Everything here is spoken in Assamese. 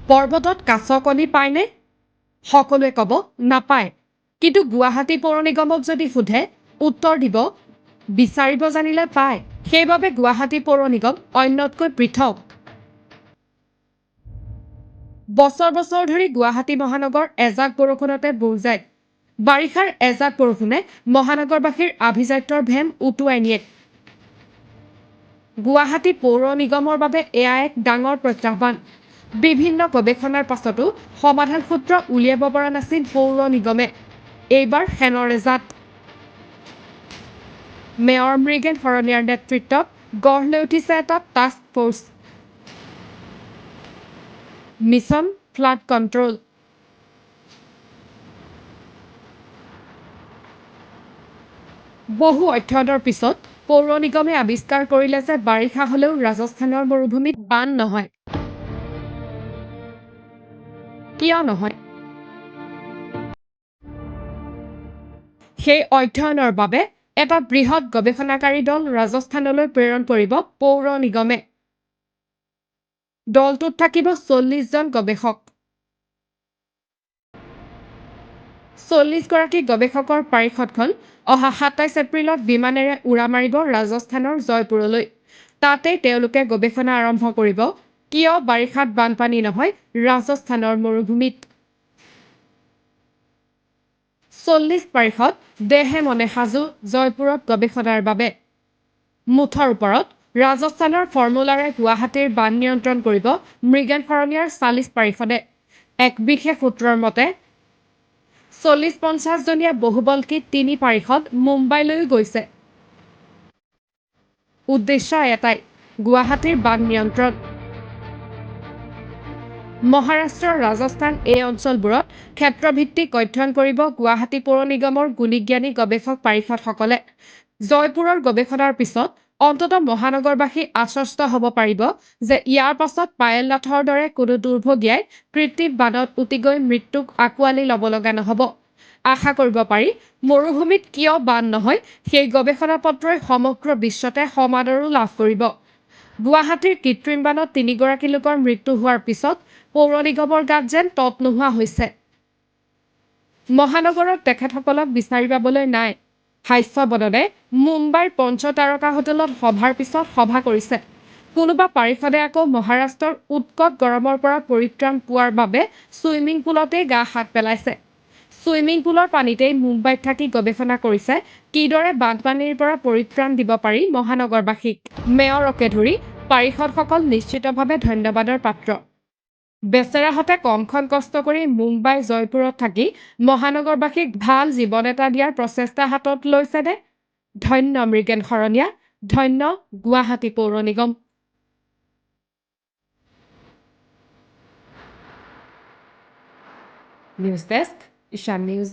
পৰ্বতত কাছ কণী পায়নে? সকলোৱে ক'ব নাপায়। কিন্তু গুৱাহাটী পৌৰ নিগমক যদি সোধে উত্তৰ দিব বিচাৰিব জানিলে পায়। সেইবাবে গুৱাহাটী পৌৰ নিগম অন্যতকৈ পৃথক। বছৰ বছৰ ধৰি গুৱাহাটী মহানগৰ এজাক বৰষুণতে বুৰ যায়। বাৰিষাৰ এজাক বৰষুণে মহানগৰবাসীৰ আভিজাত্যৰ ভেম উটুৱাই নিয়ে। গুৱাহাটী পৌৰ নিগমৰ বাবে এয়া এক ডাঙৰ প্ৰত্যাহ্বান। বিভিন্ন গৱেষণাৰ পাছতো সমাধান সূত্ৰ উলিয়াব পৰা নাছিল পৌৰ নিগমে। এইবাৰ সেনৰে জাত। মেয়ৰ মৃগেন শৰণীয়াৰ নেতৃত্বত গঢ় লৈ উঠিছে এটা task force. Mission flood control. বহু অধ্যয়নৰ পিছত পৌৰ নিগমে আৱিষ্কাৰ কৰিলে যে বাৰিষা হ'লেও ৰাজস্থানৰ মৰুভূমিত বান নহয়। কিয় নহয়? সেই অধ্যয়নৰ বাবে এটা বৃহৎ গৱেষণাকাৰী দল ৰাজস্থানলৈ প্ৰেৰণ কৰিব পৌৰ নিগমে। দলটোত থাকিব ৪০ জন গৱেষক। ৪০ গৰাকী গৱেষকৰ পাৰিষদখন অহা ২৭ এপ্ৰিলত বিমানেৰে উৰা মাৰিব ৰাজস্থানৰ জয়পুৰলৈ। তাতেই তেওঁলোকে গৱেষণা আৰম্ভ কৰিব কিয় বাৰিষাত বানপানী নহয় ৰাজস্থানৰ মৰুভূমিত। ৪০ পাৰিষদ দেহে মনে সাজু জয়পুৰত গৱেষণাৰ বাবে। মুঠৰ ওপৰত ৰাজস্থানৰ ফৰ্মুলাৰে গুৱাহাটীৰ বান নিয়ন্ত্ৰণ কৰিব মৃগেন শৰণীয়াৰ ৪০ পাৰিষদে। এক বিশেষ সূত্ৰৰ মতে ৪০-৫০ জনীয়া বহুবল্কী ৩ পাৰিষদ মুম্বাইলৈও গৈছে। উদ্দেশ্য এটাই গুৱাহাটীৰ বান নিয়ন্ত্ৰণ। মহাৰাষ্ট্ৰ ৰাজস্থান এই অঞ্চলবোৰত ক্ষেত্ৰভিত্তিক অধ্যয়ন কৰিব গুৱাহাটী পৌৰ নিগমৰ গুণীজ্ঞানী গৱেষক পাৰিষদসকলে। জয়পুৰৰ গৱেষণাৰ পিছত অন্ততঃ মহানগৰবাসী আশ্বস্ত হ'ব পাৰিব যে ইয়াৰ পাছত পায়েল নাথৰ দৰে কোনো দুৰ্ভগীয়াই কৃত্ৰিম বানত উটি গৈ মৃত্যুক আঁকোৱালি ল'ব লগা নহ'ব। আশা কৰিব পাৰি মৰুভূমিত কিয় বান নহয় সেই গৱেষণা পত্ৰই সমগ্ৰ বিশ্বতে সমাদৰো লাভ কৰিব। গুৱাহাটীৰ কৃত্ৰিম বানত ৩ গৰাকী লোকৰ মৃত্যু হোৱাৰ পিছত পৌৰ নিগমৰ গাত যেন তত নোহোৱা হৈছে। মহানগৰত তেখেতসকলক বিচাৰি পাবলৈ নাই। হাস্যবদনে মুম্বাইৰ পঞ্চতাৰকা হোটেলত সভাৰ পিছত সভা কৰিছে। কোনোবা পাৰিষদে আকৌ মহাৰাষ্ট্ৰৰ উৎকট গৰমৰ পৰা পৰিত্ৰাণ পোৱাৰ বাবে ছুইমিং পুলতেই গা হাত পেলাইছে। ছুইমিং পুলৰ পানীতেই মুম্বাইত থাকি গৱেষণা কৰিছে কিদৰে বানপানীৰ পৰা পৰিত্ৰাণ দিব পাৰি মহানগৰবাসীক। মেয়ৰকে ধৰি পাৰিষদসকল নিশ্চিতভাৱে ধন্যবাদৰ পাত্ৰ। বেচেৰাহঁতে কমখন কষ্ট কৰি মুম্বাই জয়পুৰত থাকি মহানগৰবাসীক ভাল জীৱন এটা দিয়াৰ প্ৰচেষ্টা হাতত লৈছেনে? ধন্য মৃগেন শৰণীয়া, ধন্য গুৱাহাটী পৌৰ নিগম। নিউজ ডেস্ক, ঈশান নিউজ।